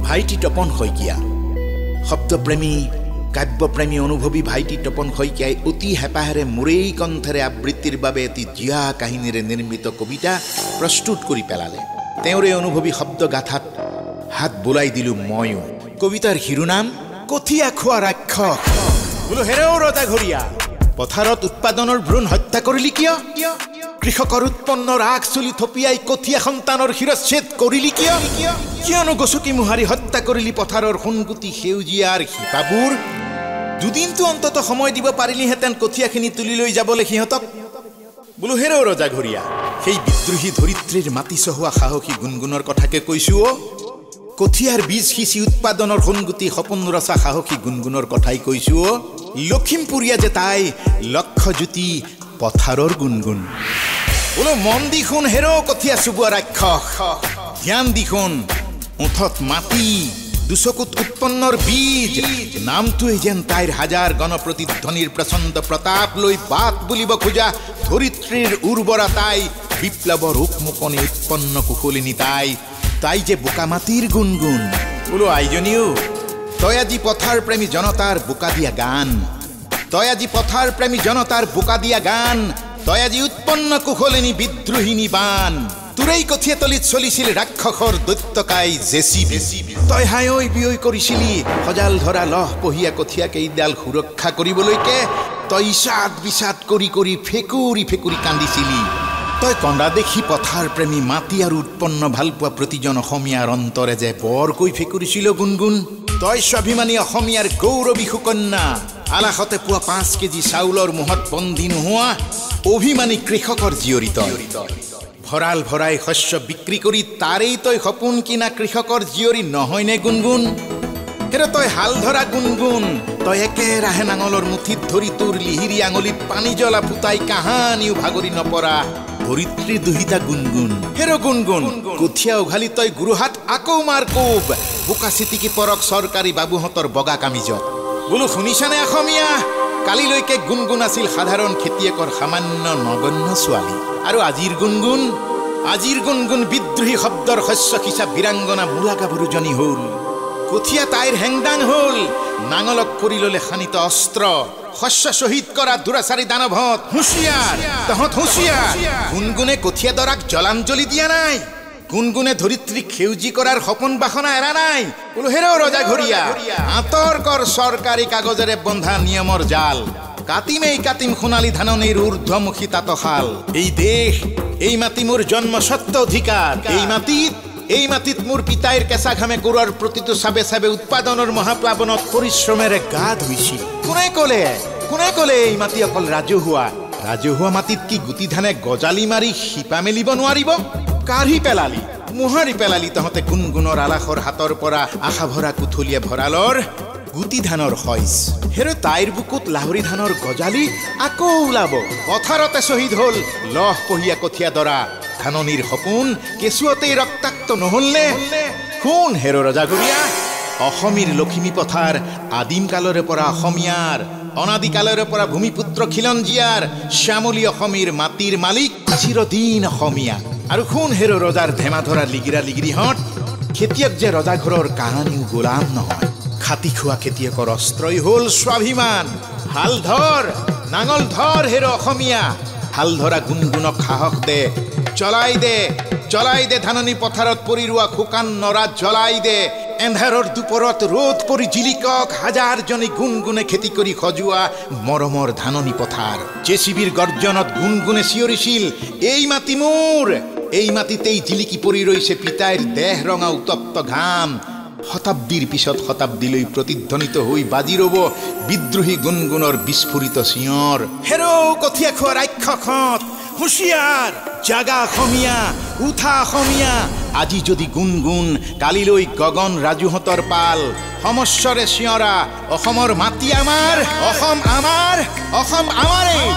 ভাইটি তপন শইকীয়া শব্দপ্ৰেমী কাব্যপ্ৰেমী অনুভৱী ভাইটি তপন শইকীয়াই অতি হেঁপাহেৰে মোৰেই কণ্ঠেৰে আবৃত্তিৰ বাবে এটি জীয়া কাহিনীৰে নিৰ্মিত কবিতা প্ৰস্তুত কৰি পেলালে। তেওঁৰে অনুভৱী শব্দ গাথাত হাত বোলাই দিলোঁ ময়ো। কবিতাৰ শিৰোনাম কঠীয়া খোৱা ৰাক্ষস। বোলো হেৰৌ ৰজাঘৰীয়া, পথাৰত উৎপাদনৰ ভ্ৰূণ হত্যা কৰিলি কিয়? কৃষকৰ উৎপন্নৰ আগ চুলি থপিয়াই কঠীয়া সন্তানৰ শিৰচ্ছেদ কৰিলি কিয়? কিয়নো গচকি মোহাৰি হত্যা কৰিলি পথাৰৰ সোণগুটি সেউজীয়াৰ শিপাবোৰ? দুদিনটো অন্তত সময় দিব পাৰিলিহেঁতেন কঠীয়াখিনি তুলি লৈ যাবলৈ সিহঁতক। বোলো হেৰৌ ৰজাঘৰীয়া, সেই বিদ্ৰোহী ধৰিত্ৰীৰ মাটি চহোৱা সাহসী গুণগুণৰ কথাকে কৈছোঁ অ'। কঠীয়াৰ বীজ সিঁচি উৎপাদনৰ সোণগুটি সপোন ৰচা সাহসী গুণগুণৰ কথাই কৈছোঁ অ'। লখিমপুৰীয়া যে তাই লক্ষজ্যোতি পথাৰৰ গুণগুণ। বোলো মন দি শুন হেৰৌ কঠীয়া চুবোৱা ৰাক্ষস, ধ্যান দি শুন ওঠত মাটি দুচকুত উৎপন্নৰ বীজ। নামটোৱে যেন তাইৰ হাজাৰ গণপ্ৰতিধ্বনিৰ প্ৰচণ্ড প্ৰতাপ লৈ বাট বুলিব খোজা ধৰিত্ৰীৰ উৰ্বৰা তাই, বিপ্লৱৰ উকমুকনি উৎপন্ন কুশলিনী তাই, তাই যে বোকা মাটিৰ গুণগুণ। বোলো আইজনীও, তই আজি পথাৰ প্ৰেমী জনতাৰ বোকা দিয়া গান, তই আজি পথাৰ প্ৰেমী জনতাৰ বোকা দিয়া গান, তই আজি উৎপন্ন কুশলিনী বিদ্ৰোহিনী বান। তোৰেই কঠীয়াতলিত চলিছিল ৰাক্ষসৰ দৈত্যকাই জেচিবি। তই হায়ৈ বিয়ৈ কৰিছিলি সজাল ধৰা লহ পহীয়া কঠীয়া কেইডাল সুৰক্ষা কৰিবলৈকে। তই ইচাদ বিচাদ কৰি কৰি ফেকুৰি ফেকুৰি কান্দিছিলি। তই কন্দা দেখি পথাৰ প্ৰেমী মাটি আৰু উৎপন্ন ভালপোৱা প্ৰতিজন অসমীয়াৰ অন্তৰে যে বৰকৈ ফেকুৰিছিল গুণগুণ। তই স্বাভিমানী অসমীয়াৰ গৌৰৱী সুকন্যা, আলাসতে পোৱা 5 কেজি চাউলৰ মুহত বন্দী নোহোৱা অভিমানী কৃষকৰ জীয়ৰী তই। ভঁৰাল ভৰাই শস্য বিক্ৰী কৰি তাৰেই তই সপোন কিনা কৃষকৰ জীয়ৰী নহয়নে গুণগুণ? হেৰে তই হাল ধৰা গুণগুণ, তই একেৰাহে নাঙলৰ মুঠিত ধৰি তোৰ লিহিৰি আঙুলিত পানী জ্বলা ফুটাই কাহানিও ভাগৰি নপৰা ধৰিত্ৰীৰ দুহিতা গুণগুণ। হেৰ গুণগুণ, কঠীয়া উঘালি তই গুৰুহাট আকৌ মাৰ কোব, বোকা চিটিকি পৰক চৰকাৰী বাবুহঁতৰ বগা কামিজত। বোলো শুনিছানে অসমীয়া, কালিলৈকে গুণগুণ আছিল সাধাৰণ খেতিয়কৰ সামান্য নগণ্য ছোৱালী। আৰু আজিৰ গুণগুণ, আজিৰ গুণগুণ বিদ্ৰোহী শব্দৰ শস্য সিঁচা বীৰাংগনা মূলা গাভৰুজনী হ'ল। কঠীয়া তাইৰ হেংদাং হ'ল, নাঙলক কৰি ল'লে শানিত অস্ত্ৰ। শস্য শ্বহীদ কৰা দুৰাচাৰী দানৱত হুঁচিয়াৰ, তহঁত হুঁচিয়াৰ। গুণগুণে কঠীয়া দৰাক জলাঞ্জলি দিয়া নাই, গুণগুণে ধৰিত্ৰীক সেউজী কৰাৰ সপোন বাসনা এৰা নাই। বোলো হেৰৌ ৰজাঘৰীয়া, আঁতৰ কৰ চৰকাৰী কাগজেৰে বন্ধা নিয়মৰ জাল। কাটিমেই কাটিম সোণালী ধাননিৰ ঊৰ্ধ্বমুখী তাঁতশাল। এই দেশ, এই মাটি মোৰ জন্মস্বত্ব অধিকাৰ। এই মাটিত মোৰ পিতাইৰ কেঁচা ঘামে কোৰৰ প্ৰতিটো চাবে চাবে উৎপাদনৰ মহাপ্লাৱনত পৰিশ্ৰমেৰে গা ধুইছিল। কোনে ক'লে এই মাটি অকল ৰাজহুৱা? ৰাজহুৱা মাটিত কি গুটি ধানে গজালি মাৰি শিপা মেলিব নোৱাৰিব? কাঢ়ি পেলালি, মোহাৰি পেলালি তহঁতে গুণগুণৰ আলাসৰ হাতৰ পৰা আশা ভৰা কুথলীয়া ভঁৰালৰ গুটি ধানৰ শইচ। হেৰ তাইৰ বুকুত লাহৰি ধানৰ গজালি আকৌ ওলাব। পথাৰতে শ্বহীদ হ'ল লহ পহীয়া কঠীয়া দৰা, ধাননিৰ সপোন কেঁচুৱতেই ৰক্তাক্ত নহ'লনে? শুন হেৰ ৰজাঘৰীয়া, অসমীৰ লখিমী পথাৰ আদিম কালৰে পৰা অসমীয়াৰ, অনাদিকালৰে পৰা ভূমিপুত্ৰ খিলঞ্জীয়াৰ, শ্যামলী অসমীৰ মাটিৰ মালিক চিৰদিন অসমীয়া। আৰু শুন হেৰ ৰজাৰ ধেমা ধৰা লিগিৰা লিগিৰিহঁত, খেতিয়ক যে ৰজাঘৰৰ কাহানিও গোলাম নহয়। খাটি খোৱা খেতিয়কৰ অস্ত্ৰই হ'ল স্বাভিমান। হাল ধৰ, নাঙল ধৰ হেৰ অসমীয়া, হাল ধৰা গুণগুণক সাহস দে, চলাই দে ধাননি পথাৰত পৰি ৰোৱা শুকান নৰা জ্বলাই দে। এন্ধাৰৰ দুপৰত ৰ'দ পৰি জিলিকক হাজাৰজনী গুণগুণে খেতি কৰি সজোৱা মৰমৰ ধাননি পথাৰ। জেচিবিৰ গৰ্জনত গুণগুণে চিঞৰিছিল, এই মাটি মোৰ, এই মাটিতেই জিলিকি পৰি ৰৈছে পিতাইৰ দেহ ৰঙা উত্তপ্ত ঘাম। শতাব্দীৰ পিছত শতাব্দীলৈ প্ৰতিধ্বনিত হৈ বাজি ৰ'ব বিদ্ৰোহী গুণগুণৰ বিস্ফোৰিত চিঞৰ। হেৰৌ কঠীয়া খোৱা ৰাক্ষসহঁত, হুঁচিয়াৰ, জাগা অসমীয়া, উঠা অসমীয়া। আজি যদি গুণগুণ, কালিলৈ গগন ৰাজুহঁতৰ পাল। সমস্বৰে চিঞৰা, অসমৰ মাটি আমাৰ, অসম আমাৰ, অসম আমাৰেই।